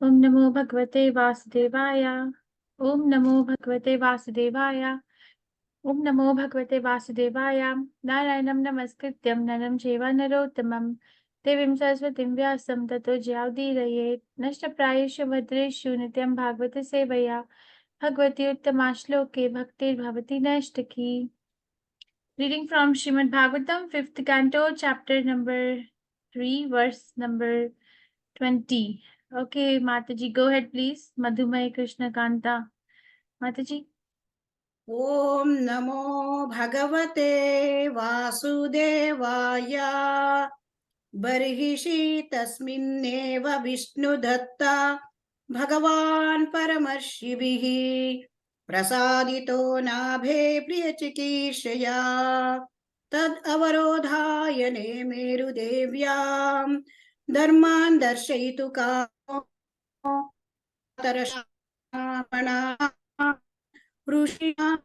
ओम नमो भगवते वासुदेवाय। ओम नमो भगवते वासुदेवाय। ओम नमो भगवते वासुदेवाय। नारायणं नमस्कृत्यं नरं चैव नरोत्तमं देवीं सरस्वतीं व्यासं ततो जयाउदीरयेत्। नष्टप्रायेषु भद्रेषु नित्यं भागवत सेवया भगवती उत्तमा श्लोके भक्तिर्भवति नैष्टिकी। Reading from Srimad Bhagavatam, 5th canto, chapter number 3, verse number 20. Okay, Mataji, go ahead, please. Madhumay Krishna Kanta. Mataji. ओम नमो भगवते वासुदेवाय बर्हिषि तस्मिन्नेव विष्णुदत्ता भगवान् परमर्षिभिः प्रसादितो नाभे प्रियचिकीर्षया तद् अवरोधायने मेरुदेव्यां धर्मान् दर्शयितु कामो तरशामणा ऋषिणां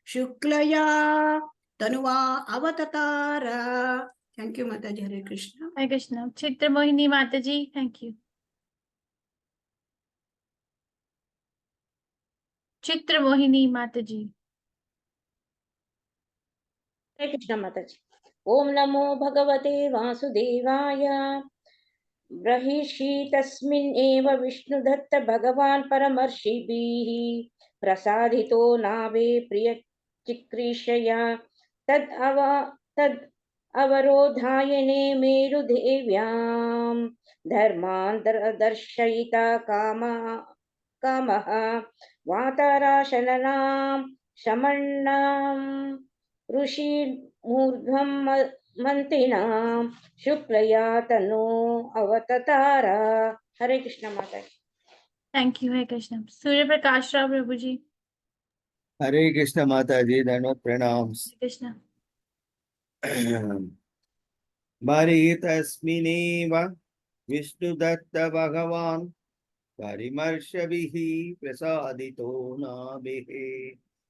शुक्लया तनुवा अवतार। थैंक यू माताजी। हरे Krishna. Hare Krishna. Chitra Mohini Mataji, thank you. Chitra Mohini Mataji. हरे कृष्ण माताजी। ओम नमो भगवते वासुदेवाय। ब्रहीषि तस्मिन् एव विष्णुदत्त भगवान् परमर्षिभिः प्रसादितो नाभे प्रियचिकीर्षया तद् अवरोधायने मेरुदेव्यां धर्मान् दर्शयिता कामः वातराशननां शमन्नां ऋषिमूर्ध्वं मंत्रिणां शुक्लया तनु अवतार। हरे कृष्ण माता। Thank you, Hare Krishna. Surya Prakash Rao Prabhuji. हरे कृष्ण माता जी, धन्यवाद प्रणाम। Hare Krishna. बर्हितस्मिन्नेव विष्णुदत्त भगवान् परिमर्शभिः प्रसादितो नाभिः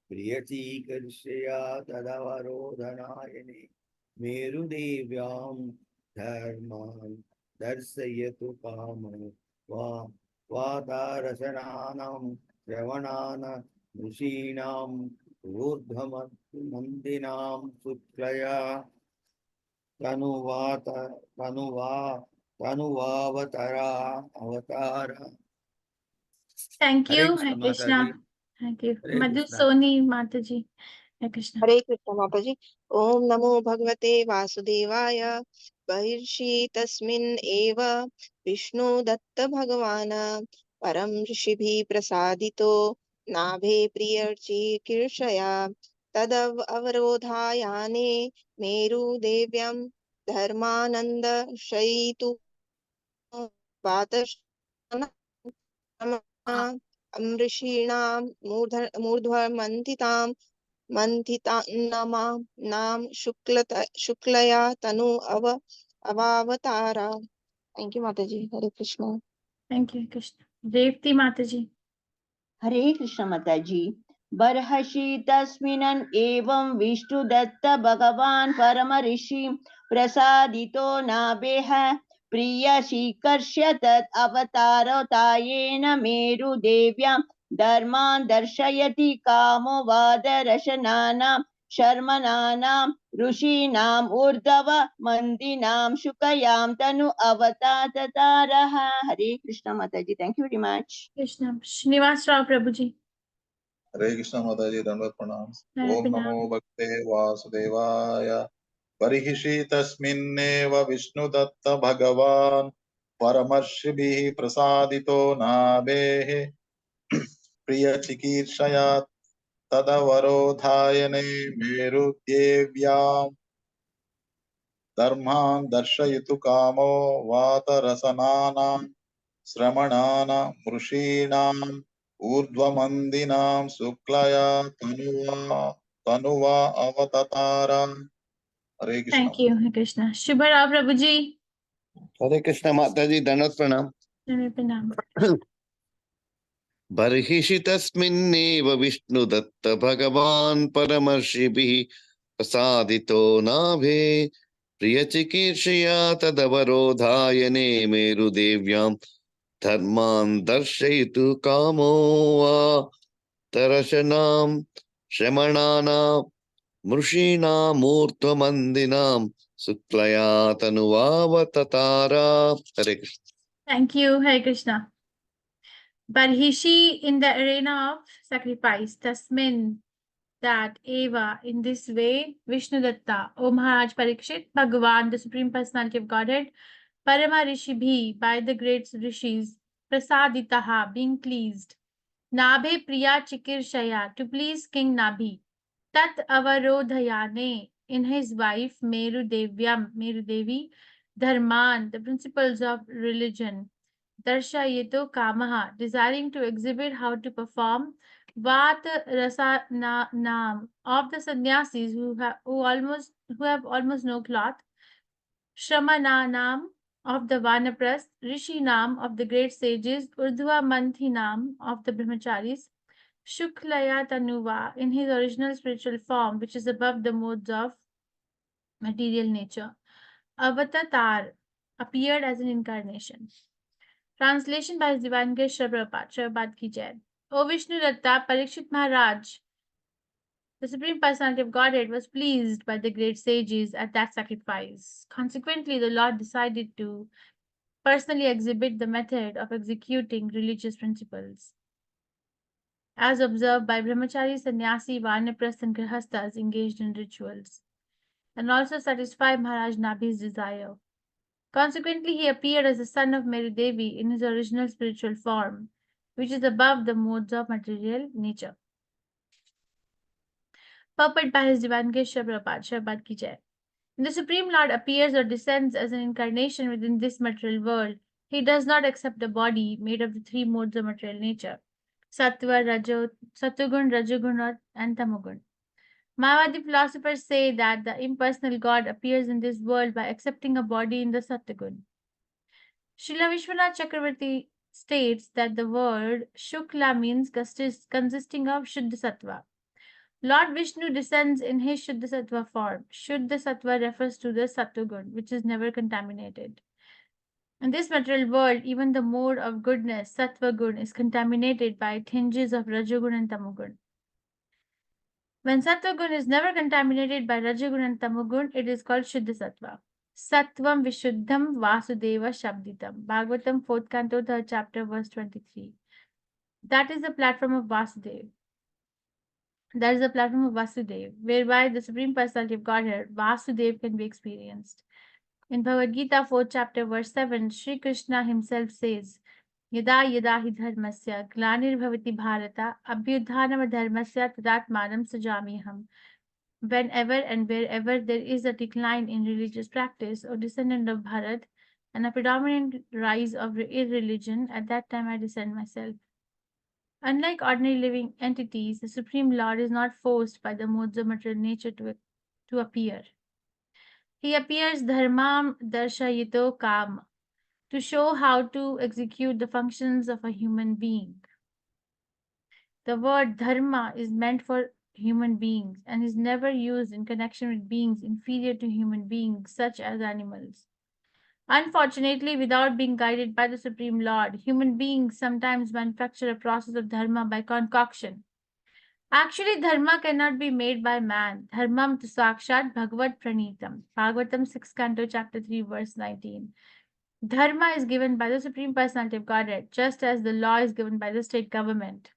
प्रियचिकीर्षया तदवरोधनायने मेरुदेव्यां धर्मान् दर्शयतु कामो वातारसनानां श्रवणानां ऋषीणाम् ऊर्ध्वमन्दिनां शुक्लया अवतार। Thank Hare you, Krishna Hare माता जी। Krishna. Thank you. Hare Madhu Krishna. Soni Mataji. Hare Krishna. हरे कृष्ण माताजी। ओम नमो भगवते वासुदेवाय। बहिर्षि तस्मिन् एव विष्णु दत्त भगवान् परम ऋषिभिः प्रसादितो नाभे प्रियचिकीर्षया तदव अवरोधायाने मेरुदेव्यं धर्मानंद शयितु ऋषीणां मूर्ध्वमन्थितां नाम शुक्लया तनु अवावतारा। थैंक यू माता जी। हरे Krishna. Thank you, Krishna. Devti Mataji. हरे कृष्ण माताजी। बर्हषि तस्मिन् एवं विष्णुदत्त भगवान् परम ऋषि प्रसादितो नाभेः प्रियशीकर्ष्य तत् अवतारतायेन मेरुदेव्यां धर्मान् दर्शयति कामो वादरशनानां शर्मणानां ऋषीणाम् ऊर्ध्व मन्दिनां शुकयां तनु अवतारः। हरे कृष्ण माताजी। Thank you very much. Krishna. Srinivas Rao Prabhuji. हरे कृष्ण माताजी, दंडवत प्रणाम। Hare ओम नमो Krishna. भगवते वासुदेवाय। बर्हिषि तस्मिन्नेव विष्णुदत्त भगवान् परमर्षिभिः प्रसादितो नाभेः प्रियचिकीर्षया तदवरोधायने मेरुदेव्यां धर्मान् दर्शयितु कामो वातरसनानां श्रमणानां ऋषीणाम् ऊर्ध्वमन्दिनां शुक्लया तनुवा अवतार। हरे Krishna. Thank you, Hare Krishna. Shubha Rao Prabhuji. हरे कृष्ण माता जी, धन्यवाद प्रणाम। Hare Pranam. बर्हिषि तस्मिन्नेव विष्णुदत्त भगवान् परमर्षिभिः प्रसादितो नाभे प्रियचिकीर्षया तदवरोधायने मेरुदेव्यां धर्मान् दर्शयितु कामो वा तरशनां श्रमणानां मृषीणामूर्ध्वमन्दिनां शुक्लया तनुवावततारा. हरे Krishna. Thank you, Hare Krishna. Barhishi in the arena of sacrifice. Tasmin, that Eva, in this way, Vishnu Datta, O Maharaj Parikshit, Bhagavan, the Supreme Personality of Godhead, Parama Rishi Bhi, by the great rishis, Prasaditaha, being pleased, Nabhe Priya Chikirshaya, to please King Nabhi, Tat Avarodhayane, in his wife Meru Devyam, Meru Devi, Dharman, the principles of religion, Darshayeto Kamaha, desiring to exhibit how to perform, Vat Rasa Nam, of the sannyasis who have almost no cloth, Shramananam, of the Vanaprasth, Rishinam, of the great sages, Urdhva Manthinam, of the brahmacharis, Shuklaya Tanuva, in his original spiritual form, which is above the modes of material nature. Avatatar, appeared as an incarnation. Translation by His Divine Grace Srila Prabhupada Ki Jai. O Vishnu Datta, Parikshit Maharaj, the Supreme Personality of Godhead, was pleased by the great sages at that sacrifice. Consequently, the Lord decided to personally exhibit the method of executing religious principles, as observed by brahmachari, sannyasi, vanaprasth, and grihasthas engaged in rituals, and also satisfy Maharaj Nabhi's desire. Consequently, he appeared as the son of Mary Devi in his original spiritual form, which is above the modes of material nature. Purport by His Divine Grace Srila Prabhupada Ki Jai. When the Supreme Lord appears or descends as an incarnation within this material world, he does not accept a body made of the three modes of material nature: Sattva, Satugun, Rajagun, and Tamogun. Mayavadi philosophers say that the impersonal God appears in this world by accepting a body in the Sattvagun. Srila Vishwanath Chakravarti states that the word Shukla means consisting of Shuddha Sattva. Lord Vishnu descends in his Shuddha Sattva form. Shuddha Sattva refers to the Sattvagun, which is never contaminated. In this material world, even the mode of goodness, Sattvagun, is contaminated by tinges of Rajagun and Tamogun. When Sattvagun is never contaminated by Rajagun and Tamogun, it is called Shuddha Sattva. Sattvam Vishuddham Vasudeva Shabditam. Bhagavatam 4th Canto 3rd chapter verse 23. That is the platform of Vasudev. That is the platform of Vasudev, whereby the Supreme Personality of Godhead, Vasudev, can be experienced. In Bhagavad Gita 4th chapter verse 7, Sri Krishna himself says, Yada yada hi dharmasya glanir bhavati bharata abhyudhanam dharmasya tadatmanam sajamiham. Whenever and wherever there is a decline in religious practice, O descendant of Bharat, and a predominant rise of irreligion, at that time I descend myself. Unlike ordinary living entities, the Supreme Lord is not forced by the modes of material nature to appear. He appears dharmam darshayito kam, to show how to execute the functions of a human being. The word dharma is meant for human beings and is never used in connection with beings inferior to human beings, such as animals. Unfortunately, without being guided by the Supreme Lord, human beings sometimes manufacture a process of dharma by concoction. Actually, dharma cannot be made by man. Dharmam tu sakshat bhagavad pranitam. Bhagavatam 6th Canto, chapter 3, verse 19. Dharma is given by the Supreme Personality of Godhead, just as the law is given by the state government.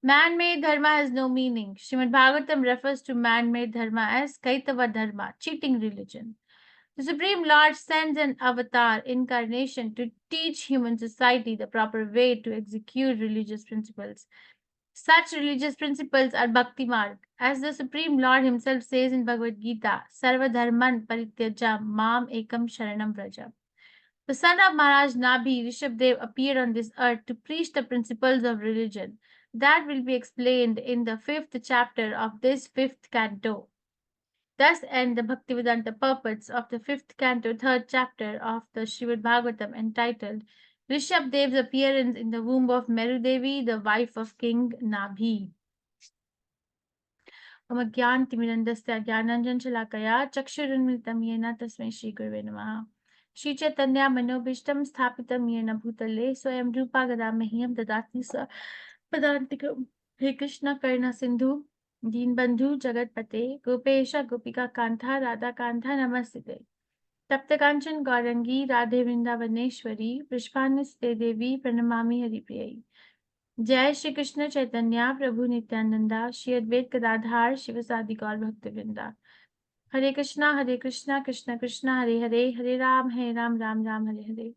Man-made dharma has no meaning. Srimad Bhagavatam refers to man-made dharma as kaitava dharma, cheating religion. The Supreme Lord sends an avatar incarnation to teach human society the proper way to execute religious principles. Such religious principles are Bhakti Marg. As the Supreme Lord himself says in Bhagavad Gita, Sarva Dharman Parityaja Mam Ekam Sharanam Vraja. The son of Maharaj Nabhi, Rishabdev, appeared on this earth to preach the principles of religion. That will be explained in the 5th chapter of this 5th canto. Thus end the Bhaktivedanta purports of the 5th canto, 3rd chapter of the Srimad Bhagavatam, entitled Rishabdev's appearance in the womb of Meru Devi, the wife of King Nabhi. Om Agyantimirandasya Gyananjan Shalakaya Chakshurunmilitam Yena Tasmai Shri Gurave Namaha. Shri Chaitanya Manobishtam Sthapitam Yena Bhutale Swayam Rupa Gadamahiyam Dadati Sa Padantikam. He Krishna Karna Sindhu Deen Bandhu Jagat Pate Gopesha Gopika Kantha Radha Kantha Namastite. Tapta Kanchan Gaurangi Radhe Vrindavaneshwari Prishpaniste Devi Pranamami Haripriyai. जय श्री कृष्ण चैतन्य प्रभु नित्यानंदा श्री अद्वैत गदाधार शिवसादि गौर भक्तवृंदा हरे कृष्णा कृष्ण कृष्ण हरे हरे हरे राम राम राम हरे हरे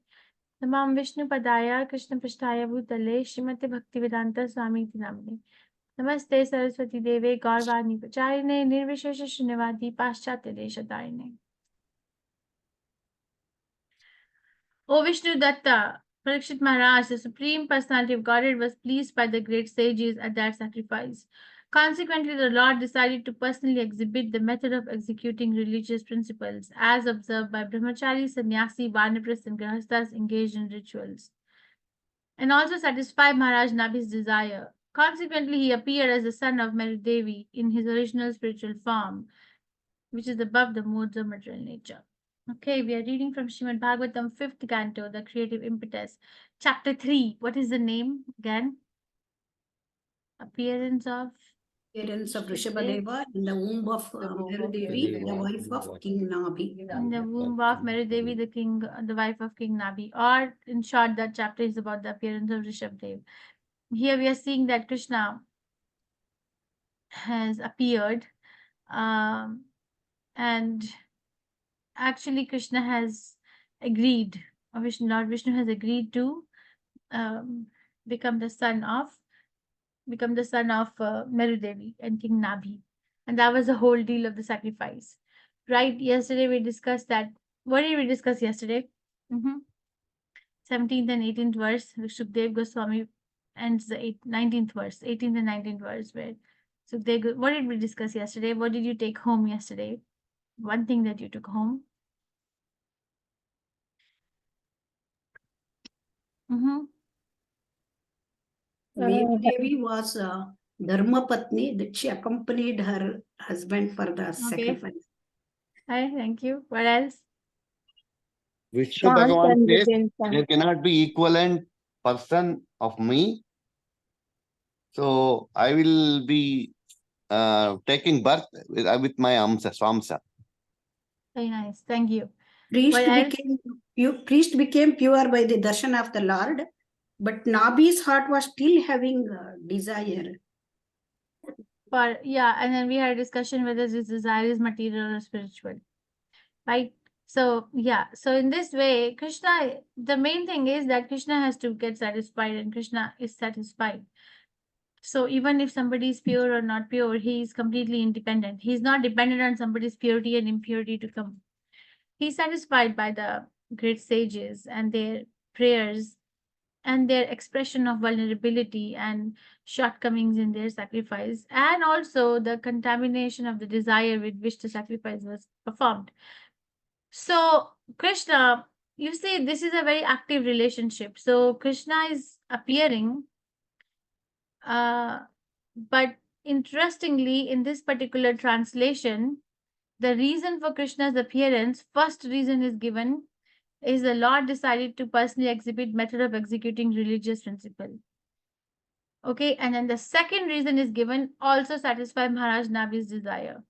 नमामि विष्णु पदाय कृष्ण पृष्ठाय भूतले श्रीमते भक्ति वेदांत स्वामी नामिने नमस्ते सरस्वती देवे गौरवाणी प्रचारिणे निर्विशेष शून्यवादी पाश्चात्य देशतारिणे O Vishnu Datta, Parikshit Maharaj, the Supreme Personality of Godhead, was pleased by the great sages at that sacrifice. Consequently, the Lord decided to personally exhibit the method of executing religious principles, as observed by brahmachari, sannyasi, vanaprastha, and grahasthas engaged in rituals, and also satisfy Maharaj Nabhi's desire. Consequently, he appeared as the son of Merudevi in his original spiritual form, which is above the modes of material nature. Okay, we are reading from Srimad Bhagavatam, 5th canto, the creative impetus, chapter 3. What is the name again? Appearance of Rishabhadeva in the womb of Merudevi, the wife of King Nabhi. In the womb of Merudevi, the wife of King Nabhi. Or, in short, that chapter is about the appearance of Rishabhadeva. Here we are seeing that Krishna has appeared, and actually Krishna has agreed, or Lord Vishnu has agreed to become the son of Merudevi and King Nabhi, and that was the whole deal of the sacrifice, right? Yesterday we discussed that. What did we discuss yesterday? 17th and 18th verse. Shukdev Goswami ends the 19th verse, 18th and 19th verse, where Shukdev. What did we discuss yesterday? What did you take home yesterday? One thing that you took home. Devi was Dharma Patni, that she accompanied her husband for the sacrifice. Hi, thank you. What else? Vishnu Bhagavan says there cannot be equivalent person of me. So I will be taking birth with my Swamsa. Very nice. Thank you. Priest became pure by the darshan of the Lord, but Nabhi's heart was still having desire. And then we had a discussion whether this desire is material or spiritual, right? So so in this way, Krishna, the main thing is that Krishna has to get satisfied, and Krishna is satisfied. So even if somebody is pure or not pure, he is completely independent. He's not dependent on somebody's purity and impurity to come. He's satisfied by the great sages and their prayers and their expression of vulnerability and shortcomings in their sacrifice, and also the contamination of the desire with which the sacrifice was performed. So Krishna, you see, this is a very active relationship. So Krishna is appearing, but interestingly, in this particular translation, the reason for Krishna's appearance, first reason is given, is the Lord decided to personally exhibit method of executing religious principle. Okay, and then the second reason is given, also satisfy Maharaj Nabhi's desire.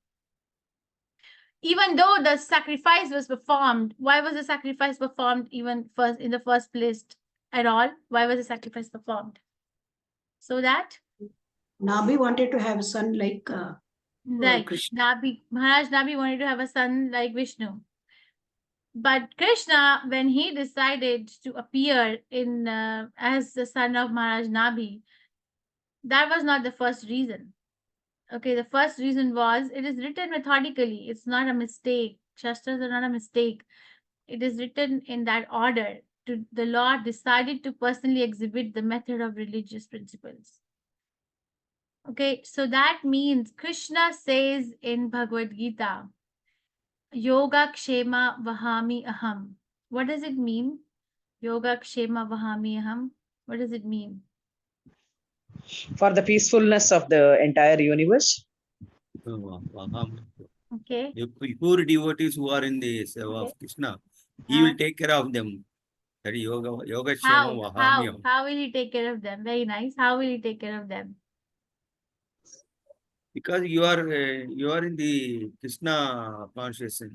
Even though the sacrifice was performed, why was the sacrifice performed in the first place at all? Why was the sacrifice performed? So that Nabhi wanted to have a son like Krishna. Maharaj Nabhi wanted to have a son like Vishnu. But Krishna, when he decided to appear in as the son of Maharaj Nabhi, that was not the first reason. Okay, the first reason was, it is written methodically. It's not a mistake. Shastras are not a mistake. It is written in that order. The Lord decided to personally exhibit the method of religious principles. Okay, so that means Krishna says in Bhagavad Gita, Yoga Kshema Vahami Aham. What does it mean? Yoga Kshema Vahami Aham. What does it mean? For the peacefulness of the entire universe. Okay. The poor devotees who are in the seva of Krishna, he will take care of them. That is yoga shema vahamyam. How will he take care of them? Very nice. How will he take care of them? Because you are in the Krishna consciousness.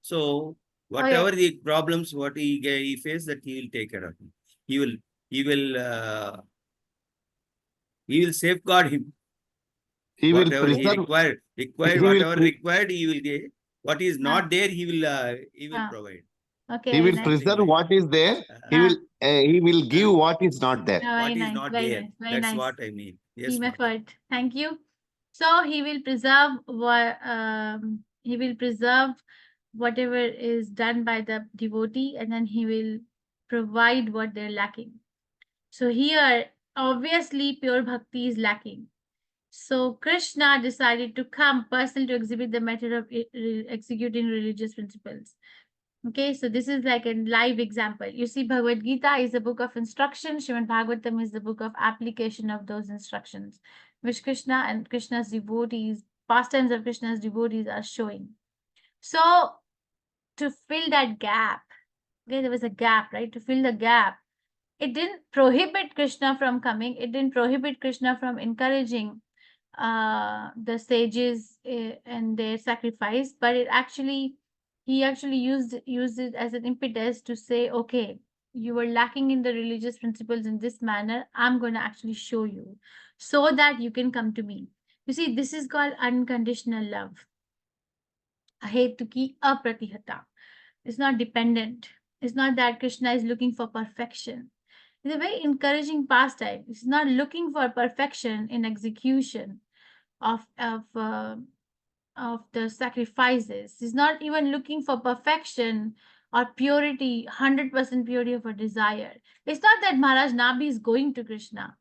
So whatever the problems what he face, that he will take care of him. He will safeguard him. He will Whatever he preserve. required he will whatever pre- required, he will get. What is not there, he will provide. Okay. He very will nice. preserve what is there. He will give what is not there. Very What is nice. not Very there. nice. Very That's nice. what I mean. Yes, Team Mataji. effort. Thank you. So he will preserve whatever is done by the devotee, and then he will provide what they're lacking. So here, obviously, pure bhakti is lacking. So Krishna decided to come personally to exhibit the method of executing religious principles. Okay, so this is like a live example. You see, Bhagavad Gita is a book of instruction. Srimad Bhagavatam is the book of application of those instructions, which Krishna and Krishna's devotees, pastimes of Krishna's devotees are showing. So to fill that gap, okay, there was a gap, right? To fill the gap, it didn't prohibit Krishna from coming. It didn't prohibit Krishna from encouraging the sages and their sacrifice, but he actually used it as an impetus to say, okay, you were lacking in the religious principles in this manner. I'm going to actually show you so that you can come to me. You see, this is called unconditional love. Ahetuki apratihata. It's not dependent. It's not that Krishna is looking for perfection. It's a very encouraging pastime. It's not looking for perfection in execution of the sacrifices. He's not even looking for perfection or purity, 100% purity of a desire. It's not that Maharaj Nabi is going to Krishna.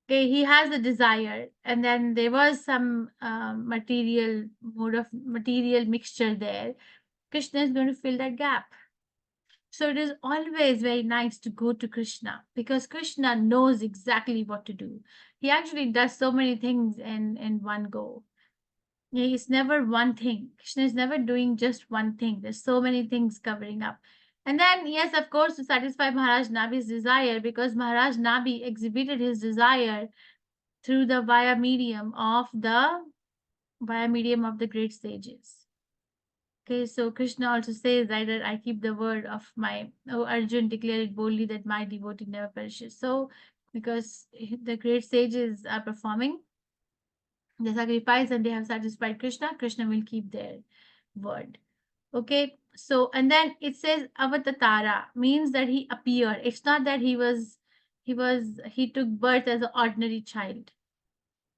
Okay, he has a desire, and then there was some material mixture there. Krishna is going to fill that gap. So it is always very nice to go to Krishna because Krishna knows exactly what to do. He actually does so many things in one go. It's never one thing. Krishna is never doing just one thing. There's so many things covering up. And then, yes, of course, to satisfy Maharaj Nabi's desire, because Maharaj Nabi exhibited his desire through the via medium of the great sages. Okay, so Krishna also says that I keep the word of my, oh, Arjun declared boldly that my devotee never perishes. So, because the great sages are performing the sacrifice and they have satisfied Krishna, Krishna will keep their word. Okay, so and then it says avatatara means that he appeared. It's not that he took birth as an ordinary child.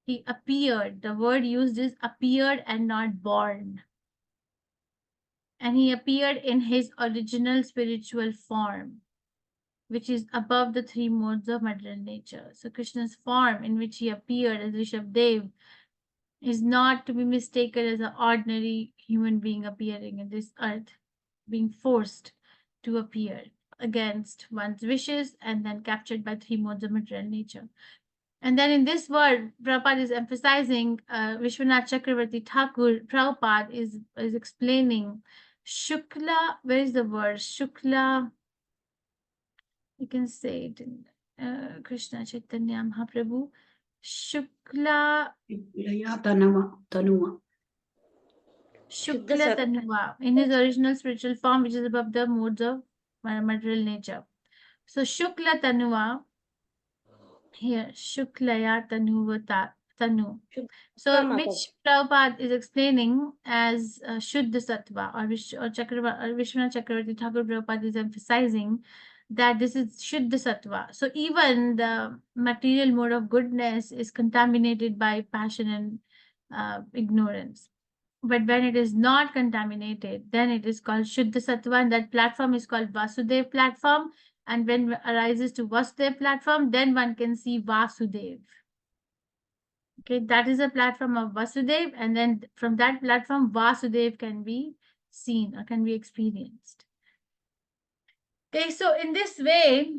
He appeared. The word used is appeared and not born. And he appeared in his original spiritual form, which is above the three modes of material nature. So Krishna's form in which he appeared as Rishabdev is not to be mistaken as an ordinary human being appearing in this earth, being forced to appear against one's wishes and then captured by three modes of material nature. And then in this word, Prabhupada is emphasizing, Vishwanath Chakravarti Thakur, Prabhupada is explaining Shukla, where is the word? Shukla, you can say it in Krishna Chaitanya Mahaprabhu. Shukla Tanuva. Shukla Tanuva, in his original spiritual form, which is above the modes of material nature. So Shukla Tanuva, here, Shuklaya Tanuvata Tanu. So which Prabhupada is explaining as Shuddha Sattva, or Vishwanath Chakravarti Thakur Prabhupada is emphasizing that this is Shuddha Sattva. So even the material mode of goodness is contaminated by passion and ignorance. But when it is not contaminated, then it is called Shuddha Sattva, and that platform is called Vasudev platform. And when arises to Vasudev platform, then one can see Vasudev. Okay, that is a platform of Vasudev, and then from that platform, Vasudev can be seen or can be experienced. Okay, so in this way,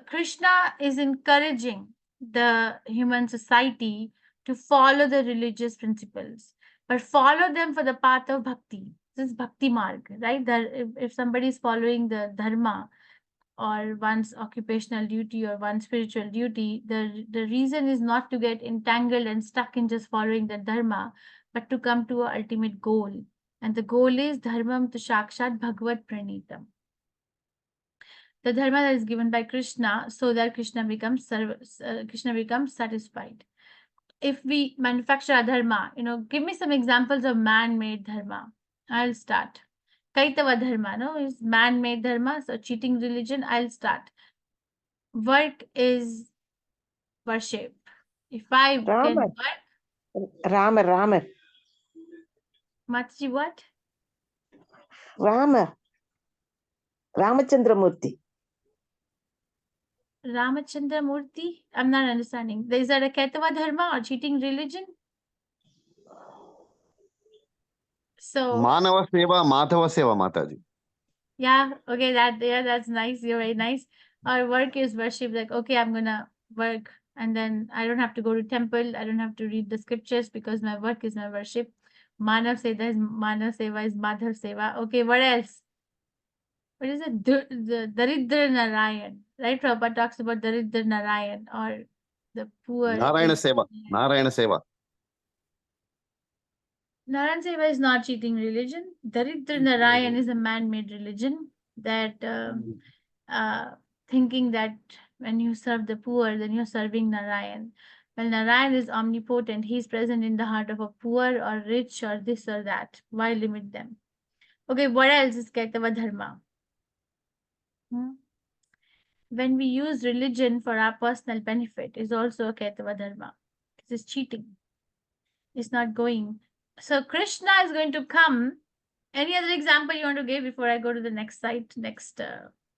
Krishna is encouraging the human society to follow the religious principles, but follow them for the path of bhakti. This is bhakti marg, right? That if somebody is following the dharma or one's occupational duty or one's spiritual duty, the reason is not to get entangled and stuck in just following the dharma, but to come to an ultimate goal. And the goal is dharmam tu shakshat bhagavad pranitam. The dharma that is given by Krishna, so that Krishna becomes satisfied. If we manufacture a dharma, give me some examples of man-made dharma. I'll start. Kaitava dharma, no, is man-made dharma, so cheating religion. I'll start. Work is worship. If I can Rama. work, Rama. Mathaji, what? Ramachandramurti. Ramachandra Murthy? I'm not understanding. Is that a Kaitava dharma or cheating religion? So Manava Seva, Madhava Seva, Mataji. yeah, okay, that's nice. You're very nice. Our work is worship. Like, okay, I'm gonna work, and then I don't have to go to temple. I don't have to read the scriptures because my work is my worship. Manav Seva is Madhav Seva. Okay, what else? What is it? The Daridra Narayan, right? Prabhupada talks about Daridra Narayan, or the poor. Narayana Seva. Narayana Seva. Narayan Seva is not cheating religion. Daridra Narayan is a man-made religion that thinking that when you serve the poor, then you're serving Narayan. Well, Narayan is omnipotent. He's present in the heart of a poor or rich or this or that. Why limit them? Okay, what else is Kaitava Dharma? When we use religion for our personal benefit is also a Kaitava Dharma. This is cheating. It's not going. So Krishna is going to come. Any other example you want to give before I go to the next site, next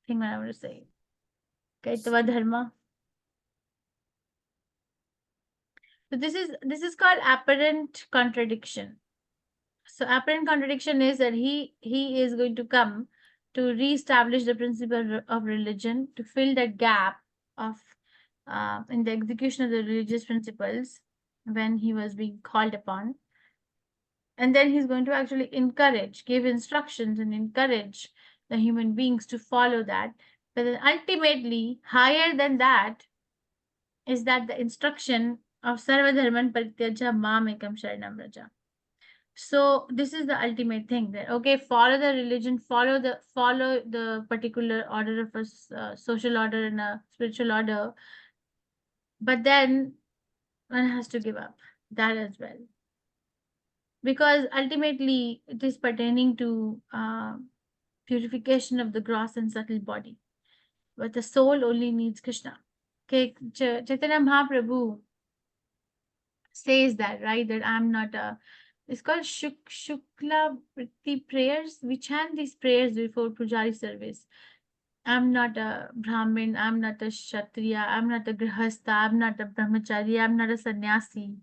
thing I want to say? Kaitava Dharma. So this is called apparent contradiction. So apparent contradiction is that he is going to come to re-establish the principle of religion, to fill that gap of in the execution of the religious principles when he was being called upon. And then he's going to actually encourage, give instructions and encourage the human beings to follow that. But then ultimately, higher than that is that the instruction of Sarva Dharman Parityaja Mam Ekam Sharanam Vraja. So this is the ultimate thing, that okay, follow the religion, follow the particular order of a social order and a spiritual order, but then one has to give up that as well, because ultimately it is pertaining to purification of the gross and subtle body, but the soul only needs Krishna. Okay, Chaitanya Mahaprabhu says that, right, that I'm not a, it's called Shukla Vritti prayers. We chant these prayers before Pujari service. I'm not a Brahmin, I'm not a Kshatriya, I'm not a Grihastha, I'm not a Brahmachari, I'm not a sannyasi.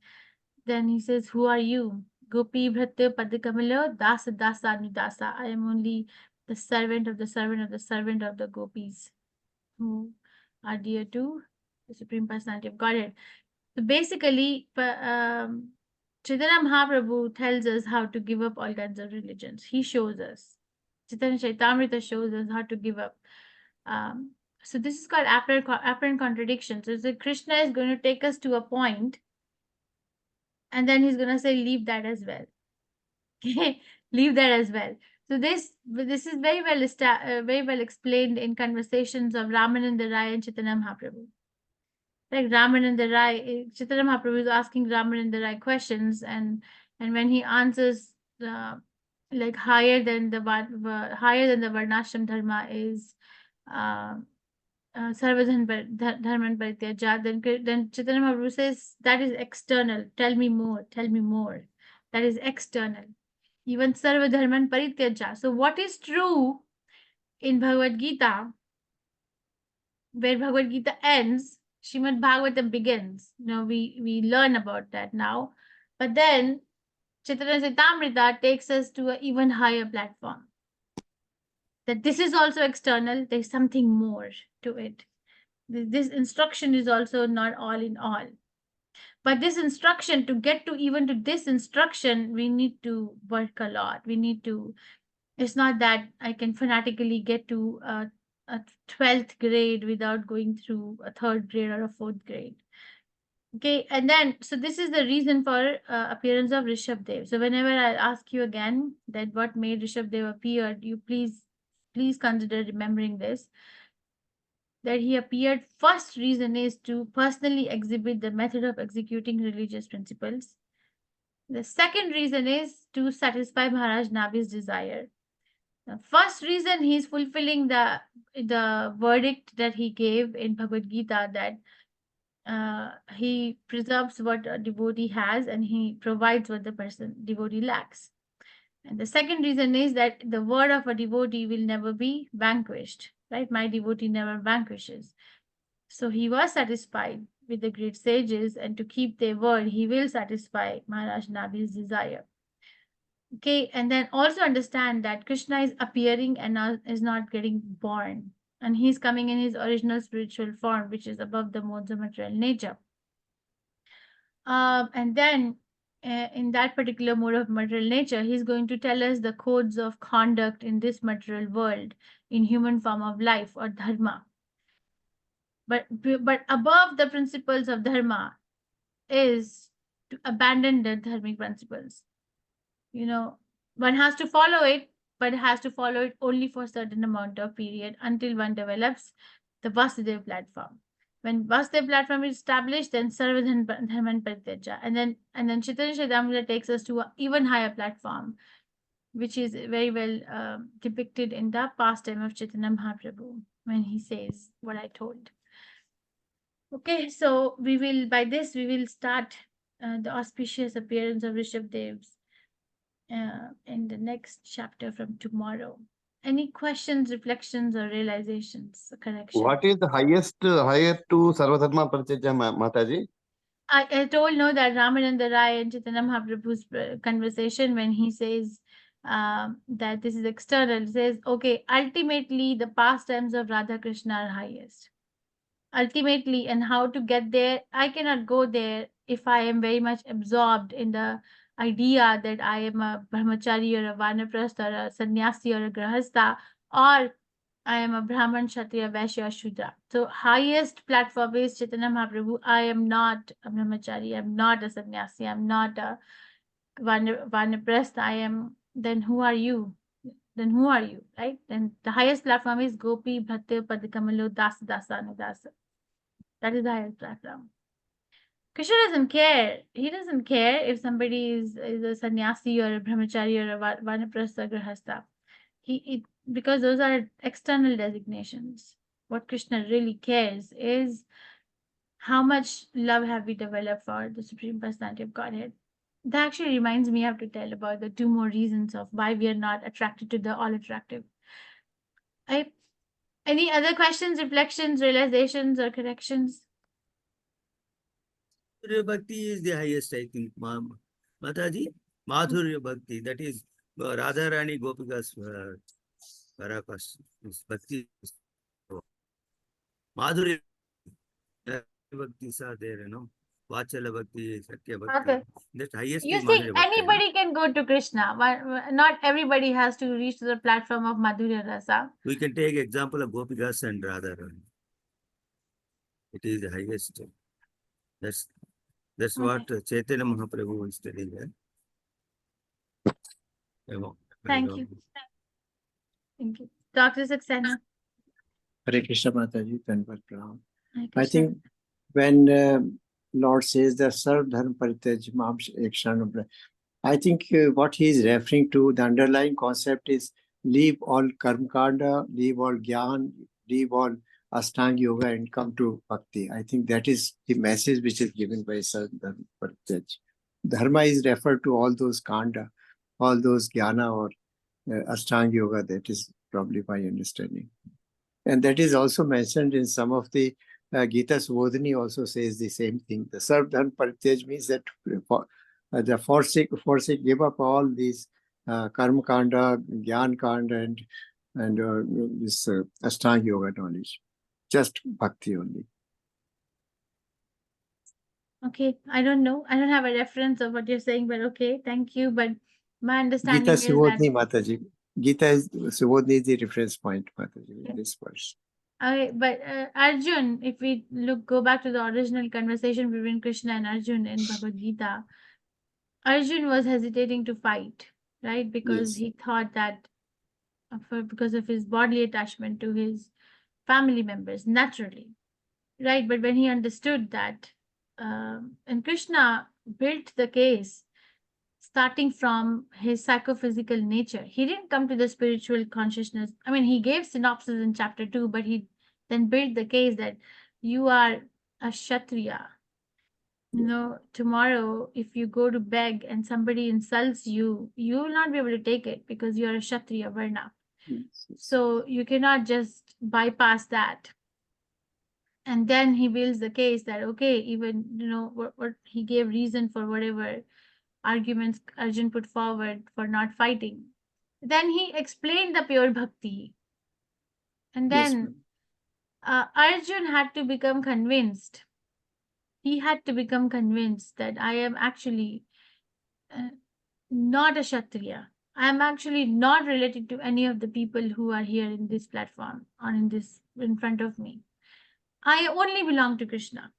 Then he says, who are you? Gopi Bhratta Padakamalo Dasa Dasa Anudasa. I am only the servant of the servant of the servant of the gopis who are dear to the Supreme Personality of Godhead. So basically, Chaitanya Mahaprabhu tells us how to give up all kinds of religions. He shows us. Chaitanya Chaitamrita shows us how to give up. So this is called apparent contradiction. So Krishna is going to take us to a point, and then he's going to say, leave that as well. Okay, leave that as well. So this is very well explained in conversations of Ramananda Rai and Chaitanya Mahaprabhu. Like Ramananda Rai, Chaitanya Mahaprabhu is asking Ramananda Rai questions, and when he answers like higher than the Varnashram Dharma is Sarva Dharman Parityaja, then Chaitanya Mahaprabhu says, that is external. Tell me more. That is external. Even Sarva Dharman Parityaja. So what is true in Bhagavad Gita, where Bhagavad Gita ends, Srimad Bhagavatam begins. We learn about that now. But then Chaitanya Chaitamrita takes us to an even higher platform. That this is also external, there's something more to it. This instruction is also not all in all. But this instruction, to get to even to this instruction, we need to work a lot. We need to, it's not that I can fanatically get to a 12th grade without going through a 3rd grade or a 4th grade. Okay, and then, so this is the reason for appearance of Rishabdev. So whenever I ask you again that what made Rishabdev appear, you please consider remembering this, that he appeared. First reason is to personally exhibit the method of executing religious principles. The second reason is to satisfy Maharaj Nabi's desire. The first reason, he is fulfilling the verdict that he gave in Bhagavad Gita, that he preserves what a devotee has and he provides what the devotee lacks. And the second reason is that the word of a devotee will never be vanquished, right? My devotee never vanquishes. So he was satisfied with the great sages, and to keep their word, he will satisfy Maharaj Nabi's desire. Okay, and then also understand that Krishna is appearing and is not getting born. And he's coming in his original spiritual form, which is above the modes of material nature. And then in that particular mode of material nature, he's going to tell us the codes of conduct in this material world, in human form of life, or dharma. But above the principles of dharma is to abandon the dharmic principles. You know, one has to follow it, but has to follow it only for a certain amount of period until one develops the Vasudeva platform. When Vasudeva platform is established, then Sarva Dharman Parityaja. And then Chaitanya Charitamrita takes us to an even higher platform, which is very well depicted in the pastime of Chaitanya Mahaprabhu, when he says what I told. Okay, so by this we will start the auspicious appearance of Rishabdev's in the next chapter from tomorrow. Any questions, reflections, or realizations, corrections? What is the highest higher to Sarvadharma Parityajya, Mataji? I told no that Ramananda Rai and Chaitanya Mahaprabhu's conversation, when he says that this is external, says, okay, ultimately the pastimes of Radha Krishna are highest. Ultimately, and how to get there, I cannot go there if I am very much absorbed in the idea that I am a brahmachari or a vanaprastha or a sannyasi or a grahastha, or I am a brahman, kshatriya, vaishya, shudra. So highest platform is Chaitanya Mahaprabhu. I am not a brahmachari, I am not a sannyasi, I am not a vanaprastha. I am, then who are you? Then who are you, right? Then the highest platform is Gopi Bhatte Padakamalo Das Dasanudasa. That is the highest platform. Krishna doesn't care. He doesn't care if somebody is a sannyasi or a brahmachari or a vanaprastha grahastha. Because those are external designations. What Krishna really cares is how much love have we developed for the Supreme Personality of Godhead. That actually reminds me, I have to tell about the 2 more reasons of why we are not attracted to the all attractive. Any other questions, reflections, realizations, or corrections? Madhurya Bhakti is the highest, I think, Mataji. Madhurya Bhakti, that is Radharani Gopika's Parakas. Bhakti. Madhurya Bhaktis are there, you know. Vachala Bhakti, Satya Bhakti. Okay. That highest You is see, Madhurya Bhakti. anybody can go to Krishna. Not everybody has to reach to the platform of Madhurya Rasa. We can take example of Gopikas and Radharani. It is the highest. That's what Chaitanya Mahaprabhu is telling. Thank you. Thank you. Dr. Saxena. Hare Krishna Mataji, Tanvat Pranam. Hare I Krishna. think when Lord says that Sarv Dharma Parityaj Mam Ekshanam, I think what he is referring to, the underlying concept is leave all karma kanda, leave all gyan, leave all Ashtanga Yoga and come to Bhakti. I think that is the message which is given by Sarv Dharma Parityaj. Dharma is referred to all those kanda, all those jnana or Ashtanga Yoga. That is probably my understanding. And that is also mentioned in some of the Gita Subodhini also says the same thing. The Sarv Dharma Parityaj means that the forsake, give up all these karma kanda, gyan kanda, and this Ashtanga Yoga knowledge. Just bhakti only. Okay, I don't know. I don't have a reference of what you're saying, but okay, thank you. But my Gita understanding is that Suvodhini Mataji. Gita is Suvodhini is the reference point, Mataji, in okay. this verse. But Arjun, if we go back to the original conversation between Krishna and Arjun in Bhagavad Gita, Arjun was hesitating to fight, right? Because Yes. he thought that because of his bodily attachment to his family members, naturally, right? But when he understood that, and Krishna built the case starting from his psychophysical nature. He didn't come to the spiritual consciousness. I mean, he gave synopsis in chapter 2, but he then built the case that you are a Kshatriya. You know, tomorrow, if you go to beg and somebody insults you, you will not be able to take it because you are a Kshatriya Varna. Yes. So you cannot just bypass that. And then he builds the case that, okay, even, you know, what he gave reason for whatever arguments Arjun put forward for not fighting. Then he explained the pure bhakti. And Yes, then Arjun had to become convinced. He had to become convinced that I am actually not a Kshatriya. I am actually not related to any of the people who are here in this platform or in front of me. I only belong to Krishna.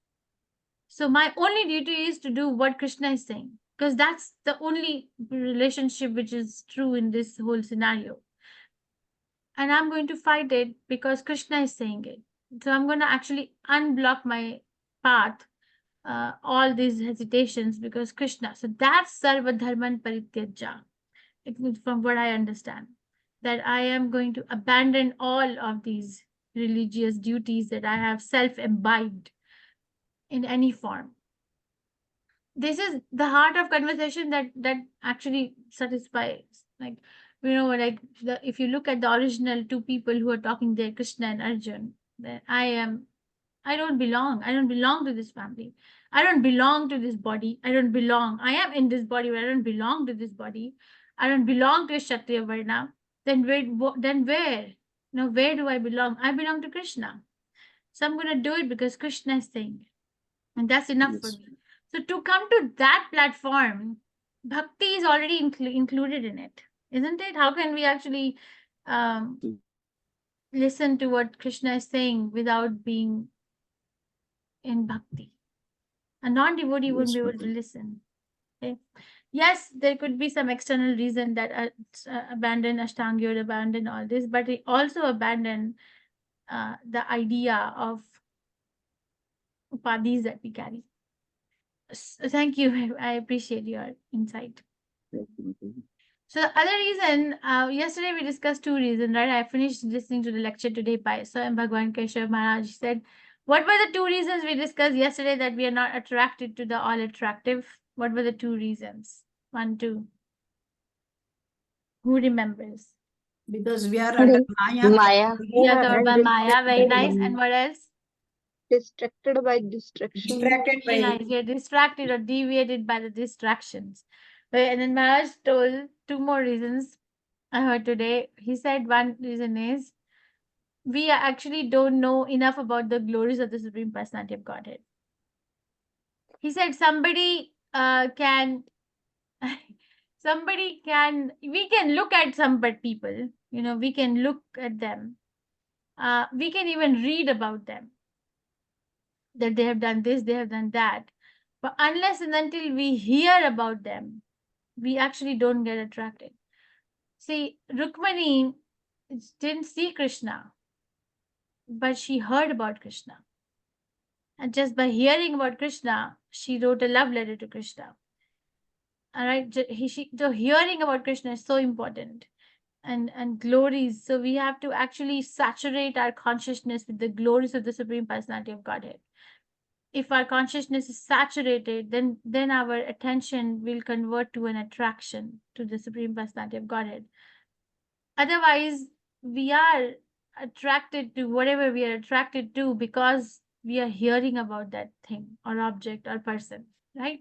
So my only duty is to do what Krishna is saying, because that's the only relationship which is true in this whole scenario. And I'm going to fight it because Krishna is saying it. So I'm going to actually unblock my path, all these hesitations because Krishna. So that's Sarva Dharman Parityaja, from what I understand. That I am going to abandon all of these religious duties that I have self-imbibed in any form. This is the heart of conversation that actually satisfies, like, you know, like if you look at the original two people who are talking there, Krishna and Arjun, that I don't belong to this family, I don't belong to this body, I am in this body, but I don't belong to this body, I don't belong to a Kshatriya Varna. Then where, no, where do I belong? I belong to Krishna. So I'm going to do it because Krishna is saying it, and that's enough for yes. me. So to come to that platform, bhakti is already included in it, isn't it? How can we actually um, listen to what Krishna is saying without being in bhakti? A non-devotee wouldn't Yes, be able to Mataji. listen. Okay? Yes, there could be some external reason that abandon Ashtanga or abandon all this, but he also abandon the idea of upadhis that we carry. Thank you. I appreciate your insight. Thank you, Mataji. So the other reason, yesterday we discussed two reasons, right? I finished listening to the lecture today by and Bhagwan Keshav Maharaj said, what were the two reasons we discussed yesterday that we are not attracted to the all attractive? What were the two reasons? 1, 2. Who remembers? Because we are under Maya. Maya. We are covered And by Maya. Very nice. distracted. And what else? Distracted by distraction. Distracted Very by nice. We are distracted or deviated by the distractions. Okay, and then Maharaj told two more reasons I heard today. He said one reason is we actually don't know enough about the glories of the Supreme Personality of Godhead. He said we can look at some people, you know, we can look at them. We can even read about them, that they have done this, they have done that. But unless and until we hear about them, we actually don't get attracted. See, Rukmani didn't see Krishna, but she heard about Krishna. And just by hearing about Krishna, she wrote a love letter to Krishna. All right, so hearing about Krishna is so important, and glories. So we have to actually saturate our consciousness with the glories of the Supreme Personality of Godhead. If our consciousness is saturated, then our attention will convert to an attraction to the Supreme Personality of Godhead. Otherwise, we are attracted to whatever we are attracted to because we are hearing about that thing or object or person, right?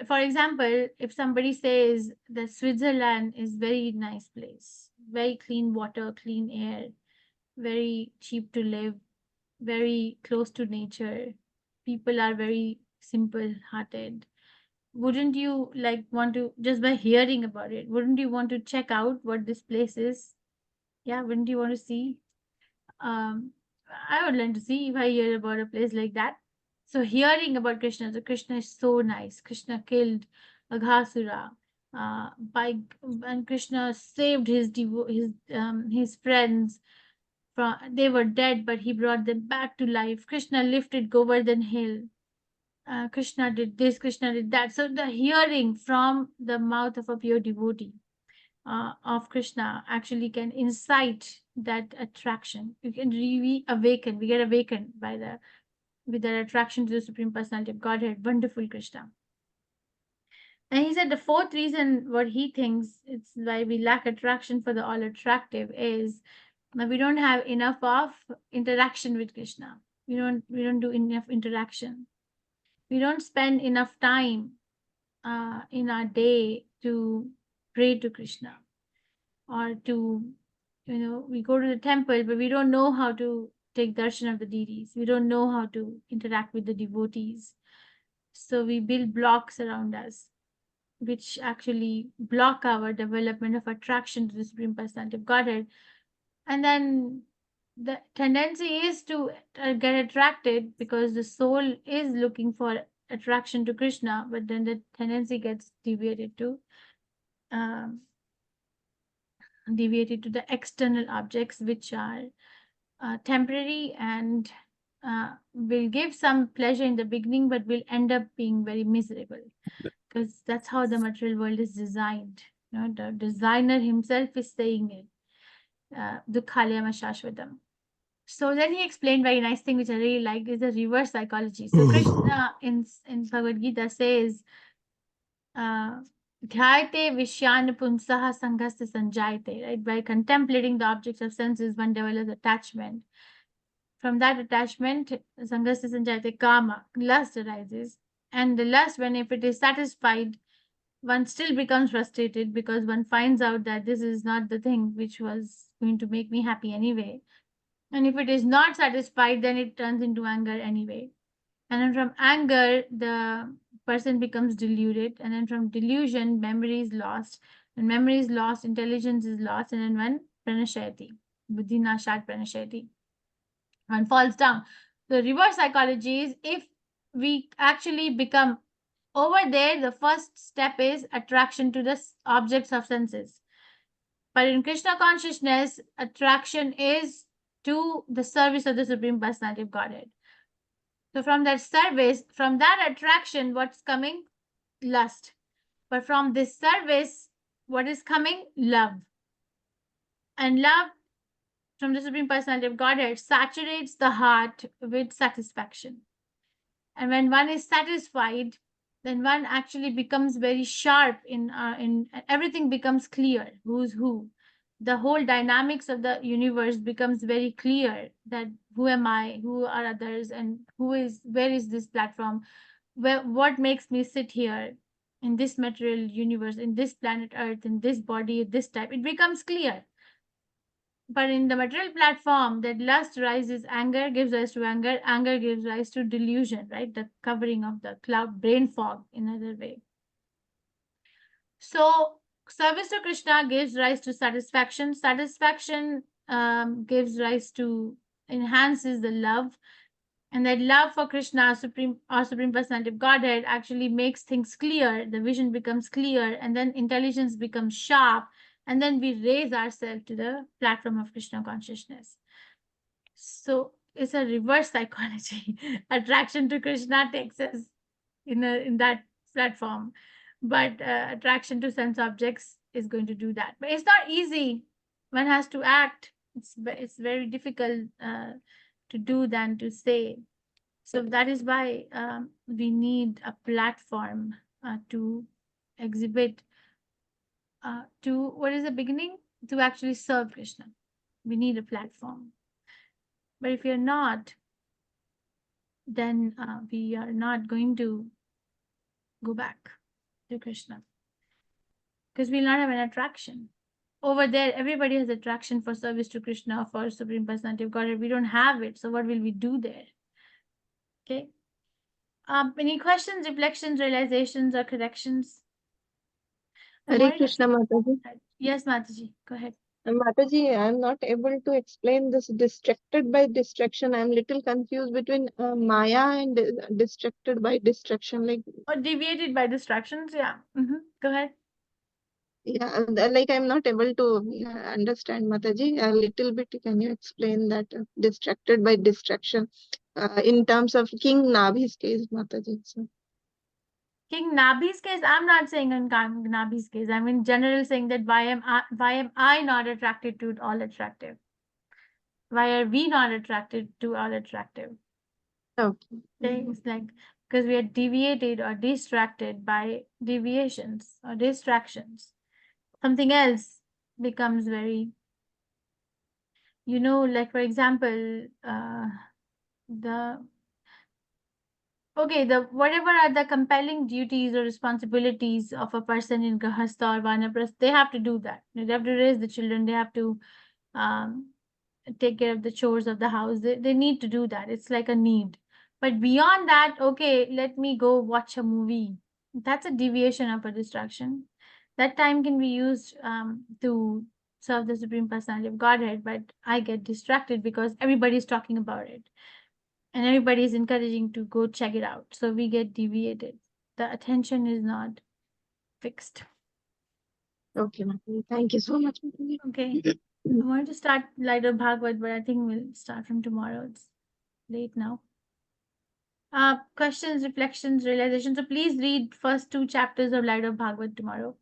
For example, if somebody says that Switzerland is very nice place, very clean water, clean air, very cheap to live, very close to nature, people are very simple-hearted. Wouldn't you like want to, just by hearing about it, wouldn't you want to check out what this place is? Yeah, wouldn't you want to see? I would like to see if I hear about a place like that. So hearing about Krishna, so Krishna is so nice. Krishna killed Aghasura, and Krishna saved his friends from, they were dead, but he brought them back to life. Krishna lifted Govardhan Hill. Krishna did this, Krishna did that. So the hearing from the mouth of a pure devotee of Krishna actually can incite that attraction. You can really awaken. We get awakened by with that attraction to the Supreme Personality of Godhead. Wonderful Krishna. And he said the fourth reason what he thinks it's why we lack attraction for the all attractive is that we don't have enough of interaction with Krishna. We don't do enough interaction. We don't spend enough time in our day to pray to Krishna, or to, we go to the temple, but we don't know how to take darshan of the deities. We don't know how to interact with the devotees. So we build blocks around us, which actually block our development of attraction to the Supreme Personality of Godhead. And then the tendency is to get attracted because the soul is looking for attraction to Krishna, but then the tendency gets deviated to the external objects, which are temporary and will give some pleasure in the beginning, but will end up being very miserable, because that's how the material world is designed. The designer himself is saying it. Dukhalayama Shashvatam. So then he explained very nice thing, which I really liked, is the reverse psychology. So Krishna in Bhagavad Gita says, Dhyate Vishyan Punsaha Sanghasta Sanjayate, right? By contemplating the objects of senses, one develops attachment. From that attachment, Sanghasta Sanjayate, Kama, lust arises. And the lust, if it is satisfied, one still becomes frustrated because one finds out that this is not the thing which was going to make me happy anyway. And if it is not satisfied, then it turns into anger anyway. And then from anger, the person becomes deluded. And then from delusion, memory is lost. And memory is lost, intelligence is lost. And then one pranashayati, buddhi nashat pranashayati, one falls down. The reverse psychology is, if we actually become over there, the first step is attraction to the objects of senses. But in Krishna consciousness, attraction is to the service of the Supreme Personality of Godhead. So from that service, from that attraction, what's coming? Lust. But from this service, what is coming? Love. And love from the Supreme Personality of Godhead saturates the heart with satisfaction. And when one is satisfied, then one actually becomes very sharp in everything becomes clear. Who's who? The whole dynamics of the universe becomes very clear, that who am I, who are others, and where is this platform, what makes me sit here in this material universe, in this planet Earth, in this body, this type. It becomes clear. But in the material platform, that lust rises, anger gives rise to anger gives rise to delusion, right? The covering of the cloud, brain fog, in another way. So service to Krishna gives rise to satisfaction. Satisfaction enhances the love. And that love for Krishna, our Supreme Personality of Godhead, actually makes things clear. The vision becomes clear, and then intelligence becomes sharp. And then we raise ourselves to the platform of Krishna consciousness. So it's a reverse psychology. Attraction to Krishna takes us in that platform. But attraction to sense objects is going to do that. But it's not easy. One has to act. It's very difficult to do than to say. So that is why we need a platform to exhibit, what is the beginning? To actually serve Krishna. We need a platform. But if you're not, then we are not going to go back to Krishna, because we'll not have an attraction. Over there, everybody has attraction for service to Krishna, for Supreme Personality of Godhead. We don't have it. So what will we do there? Okay. Any questions, reflections, realizations, or corrections? I Hare wanted to- Krishna Mataji. Yes, Mataji, go ahead. Mataji, I'm not able to explain this distracted by distraction. I'm little confused between Maya and distracted by distraction. Like, Or deviated by distractions, yeah. Go ahead. yeah, like I'm not able to understand Mataji. A little bit, can you explain that distracted by distraction in terms of King Nabhi's case, Mataji? So, King Nabhi's case, I'm not saying in Nabhi's case. I'm in general saying that why am I not attracted to all attractive? Why are we not attracted to all attractive? okay. It's like because we are deviated or distracted by deviations or distractions. Something else becomes very, like for example, the whatever are the compelling duties or responsibilities of a person in Grahastha or Vanaprastha, they have to do that. They have to raise the children. They have to take care of the chores of the house. They need to do that. It's like a need. But beyond that, okay, let me go watch a movie. That's a deviation of a distraction. That time can be used to serve the Supreme Personality of Godhead, but I get distracted because everybody's talking about it and everybody is encouraging to go check it out. So we get deviated. The attention is not fixed. Okay, Mataji. Thank you so much, Mataji. Okay. I wanted to start lighter Bhagavad, but I think we'll start from tomorrow. It's late now. Questions, reflections, realizations. So please read first 2 chapters of Light of Bhagavad tomorrow.